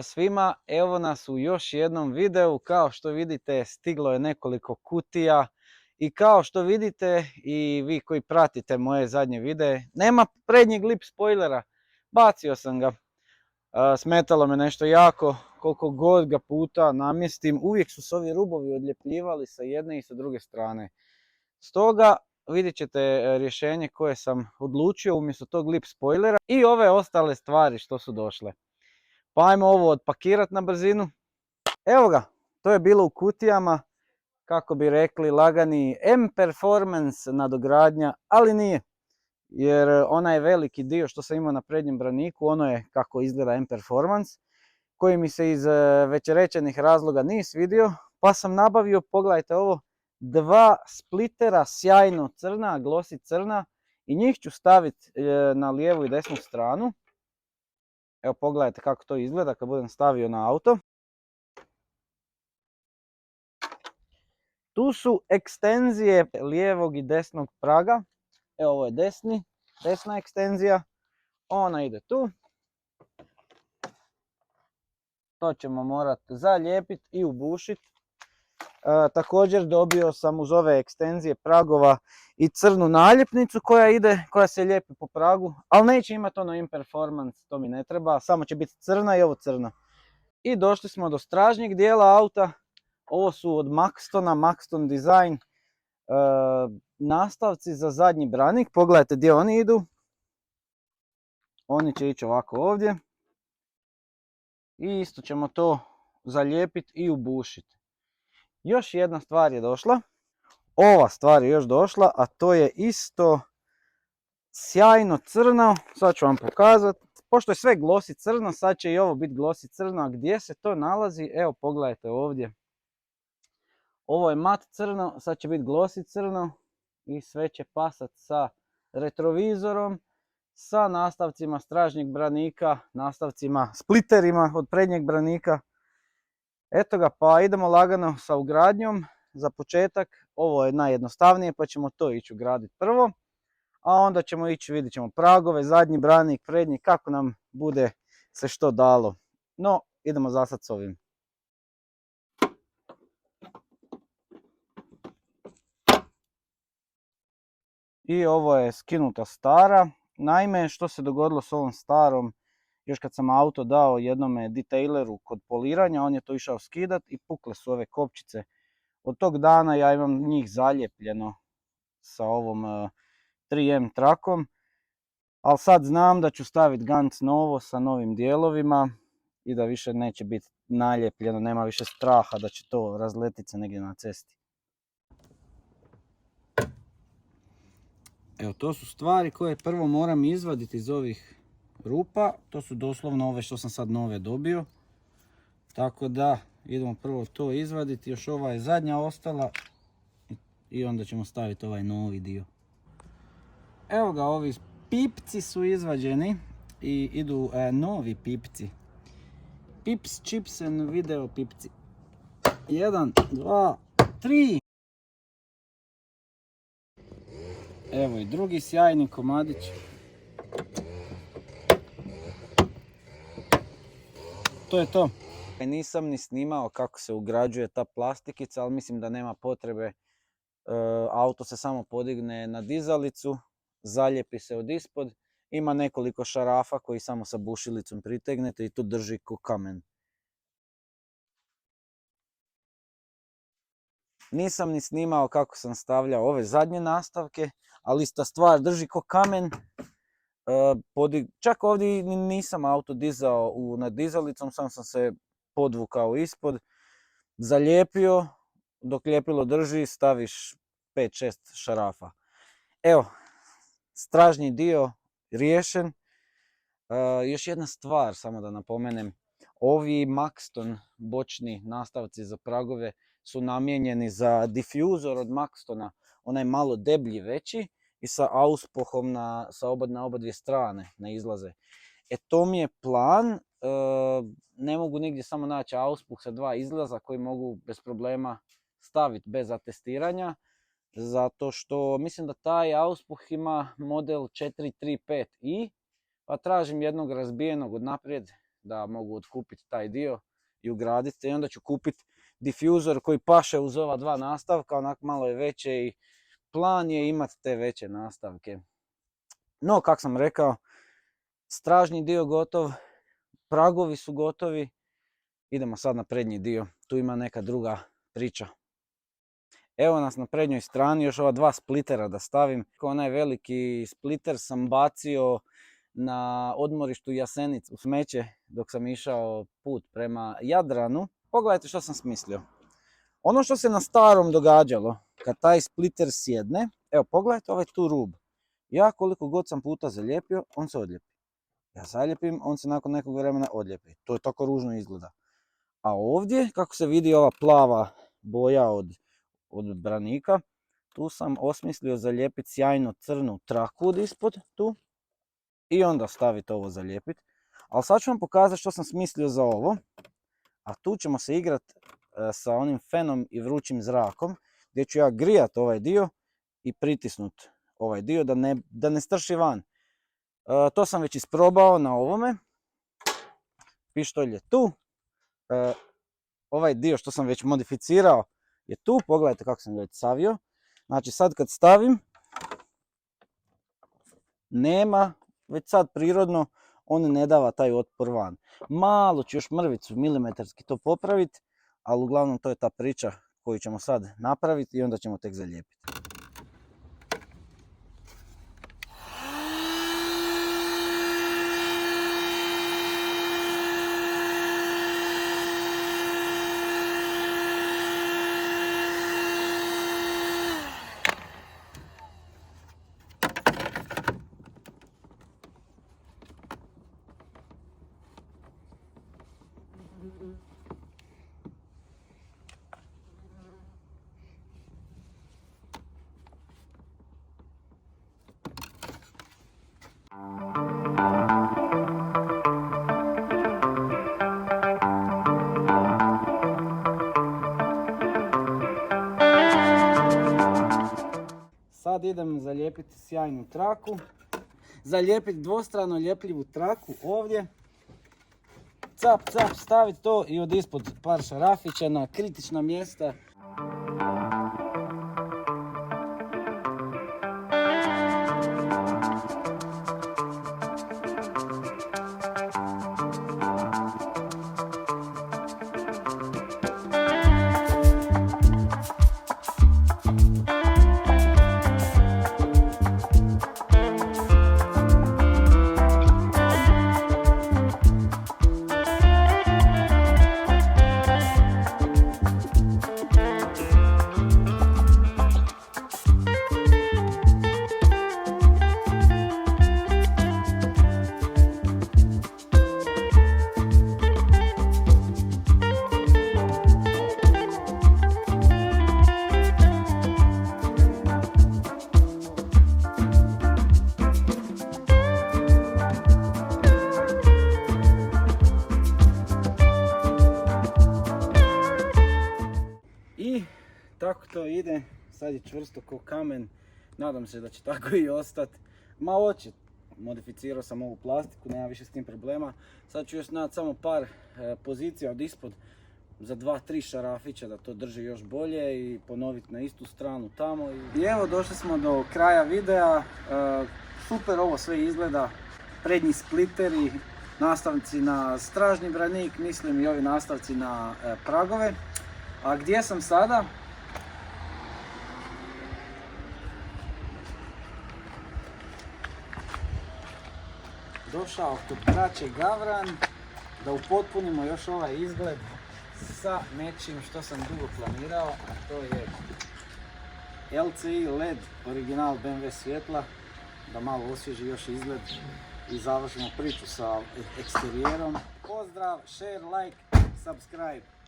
Pozdrav svima, evo nas u još jednom videu. Kao što vidite, stiglo je nekoliko kutija i kao što vidite i vi koji pratite moje zadnje videe, nema prednjeg lip spoilera. Bacio sam ga, smetalo me nešto jako, koliko god ga puta namjestim, uvijek su se ovi rubovi odljepljivali sa jedne i sa druge strane. Stoga vidjet ćete rješenje koje sam odlučio umjesto tog lip spoilera i ove ostale stvari što su došle. Pa ajmo ovo odpakirati na brzinu. Evo ga, to je bilo u kutijama, kako bi rekli lagani M-Performance nadogradnja, ali nije. Jer onaj veliki dio što sam imao na prednjem braniku, ono je kako izgleda M-Performance, koji mi se iz već rečenih razloga nije svidio, pa sam nabavio, pogledajte ovo, dva splitera sjajno crna, glossy crna, i njih ću staviti na lijevu i desnu stranu. Evo pogledajte kako to izgleda kad budem stavio na auto. Tu su ekstenzije lijevog i desnog praga. Evo ovo je desna ekstenzija. Ona ide tu. To ćemo morati zalijepiti i ubušiti. Također dobio sam uz ove ekstenzije pragova i crnu naljepnicu koja se lijepi po pragu, ali neće imati ono M-Performance, to mi ne treba, samo će biti crna i ovo crno. I došli smo do stražnjeg dijela auta. Ovo su od Maxtona, Maxton Design nastavci za zadnji branik. Pogledajte gdje oni idu. Oni će ići ovako ovdje. I isto ćemo to zalijepiti i ubušiti. Još jedna stvar je došla. Ova stvar je još došla, a to je isto sjajno crno. Sad ću vam pokazati. Pošto je sve glossy crno, sad će i ovo biti glossy crno. A gdje se to nalazi? Evo pogledajte ovdje. Ovo je mat crno, sad će biti glossy crno i sve će pasati sa retrovizorom, sa nastavcima stražnjeg branika, nastavcima splitterima od prednjeg branika. Eto ga, pa idemo lagano sa ugradnjom. Za početak, ovo je najjednostavnije pa ćemo to ići ugraditi prvo. A onda ćemo ići, vidjet ćemo pragove, zadnji branik, prednji, kako nam bude se što dalo. No, idemo za sad s ovim. I ovo je skinuta stara. Naime, što se dogodilo s ovom starom, još kad sam auto dao jednome detaileru kod poliranja, on je to išao skidat i pukle su ove kopčice. Od tog dana ja imam njih zalijepljeno sa ovom 3M trakom. Ali sad znam da ću staviti Ganz novo sa novim dijelovima i da više neće biti nalijepljeno, nema više straha da će to razletiti se negdje na cesti. Evo, to su stvari koje prvo moram izvaditi iz ovih rupa. To su doslovno ove što sam sad nove dobio. Tako da idemo prvo to izvaditi. Još ova je zadnja ostala. I onda ćemo staviti ovaj novi dio. Evo ga, ovi pipci su izvađeni. I idu novi pipci. Pips, chips and video pipci. 1, 2, 3. Evo i drugi sjajni komadić. To je to. Nisam ni snimao kako se ugrađuje ta plastikica, ali mislim da nema potrebe. Auto se samo podigne na dizalicu, zalijepi se od ispod. Ima nekoliko šarafa koji samo sa bušilicom pritegnete i to drži ko kamen. Nisam ni snimao kako sam stavljao ove zadnje nastavke, ali ista stvar, drži ko kamen. Čak ovdje nisam auto dizao nad dizalicom, sam se podvukao ispod, zalijepio, dok ljepilo drži staviš 5-6 šarafa. Evo, stražnji dio riješen. Još jedna stvar, samo da napomenem, ovi Maxton bočni nastavci za pragove su namijenjeni za difuzor od Maxtona, onaj malo deblji veći i sa auspuhom na oba dvije strane na izlaze. To mi je plan, ne mogu nigdje samo naći auspuh sa dva izlaza koji mogu bez problema staviti bez atestiranja, zato što mislim da taj auspuh ima model 435i, pa tražim jednog razbijenog od naprijed da mogu otkupiti taj dio i ugraditi. I onda ću kupiti difuzor koji paše uz ova dva nastavka, onak malo je veće i plan je imati te veće nastavke. No, kako sam rekao, stražnji dio gotov, pragovi su gotovi, idemo sad na prednji dio, tu ima neka druga priča. Evo nas na prednjoj strani, još ova dva splitera da stavim. Onaj veliki spliter sam bacio na odmorištu Jasenic u smeće dok sam išao put prema Jadranu. Pogledajte što sam smislio. Ono što se na starom događalo, kad taj spliter sjedne, evo pogledajte ovaj tu rub. Ja koliko god sam puta zalijepio, on se odlijepi. Ja zalijepim, on se nakon nekog vremena odlijepi. To je tako ružno izgleda. A ovdje, kako se vidi ova plava boja od branika, tu sam osmislio zalijepiti sjajno crnu traku od ispod tu. I onda staviti ovo zalijepiti. Ali sad ću vam pokazati što sam smislio za ovo. A tu ćemo se igrati sa onim fenom i vrućim zrakom, gdje ću ja grijati ovaj dio i pritisnuti ovaj dio da ne strši van. To sam već isprobao na ovome. Pištolj je tu. Ovaj dio što sam već modificirao je tu. Pogledajte kako sam ga već savio. Znači sad kad stavim, nema, već sad prirodno, on ne dava taj otpor van. Malo ću još mrvicu milimetarski to popraviti, ali uglavnom to je ta priča koju ćemo sad napraviti i onda ćemo tek zalijepiti. Sad idem zalijepiti sjajnu traku. Zalijepiti dvostrano ljepljivu traku ovdje. Cap, cap, staviti to i od ispod par šarafića na kritična mjesta. I tako to ide, sad je čvrsto ko kamen, nadam se da će tako i ostati. Ma hoće, modificirao sam ovu plastiku, nema više s tim problema. Sad ću još naći samo par pozicija od ispod za 2-3 šarafića da to drži još bolje i ponoviti na istu stranu tamo. I evo došli smo do kraja videa, super ovo sve izgleda, prednji spliteri, nastavci na stražni branik, mislim i ovi nastavci na pragove. A gdje sam sada? Došao kod braće Gavran da upotpunimo još ovaj izgled sa nečim što sam dugo planirao, a to je LCI LED original BMW svjetla, da malo osvježi još izgled i završimo priču sa eksterijerom. Pozdrav, share, like, subscribe.